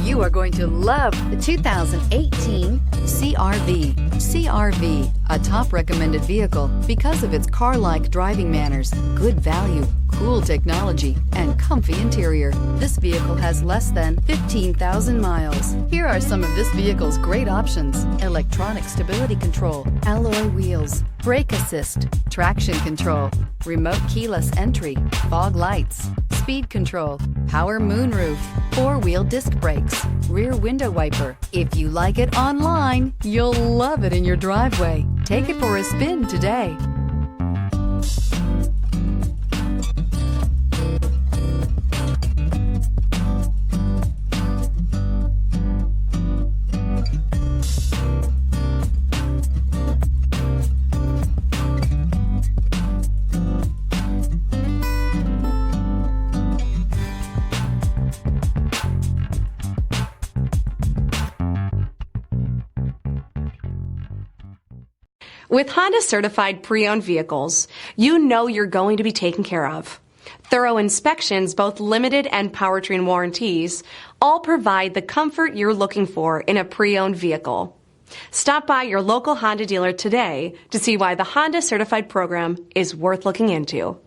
You are going to love the 2018 CR-V. CR-V, a top recommended vehicle because of its car-like driving manners, good value, cool technology, and comfy interior. This vehicle has less than 15,000 miles. Here are some of this vehicle's great options: electronic stability control, alloy wheels, brake assist, traction control, remote keyless entry, fog lights, speed control, power moonroof, four-wheel disc brakes, rear window wiper. If you like it online, you'll love it in your driveway. Take it for a spin today. With Honda certified pre-owned vehicles, you know you're going to be taken care of. Thorough inspections, both limited and powertrain warranties, all provide the comfort you're looking for in a pre-owned vehicle. Stop by your local Honda dealer today to see why the Honda certified program is worth looking into.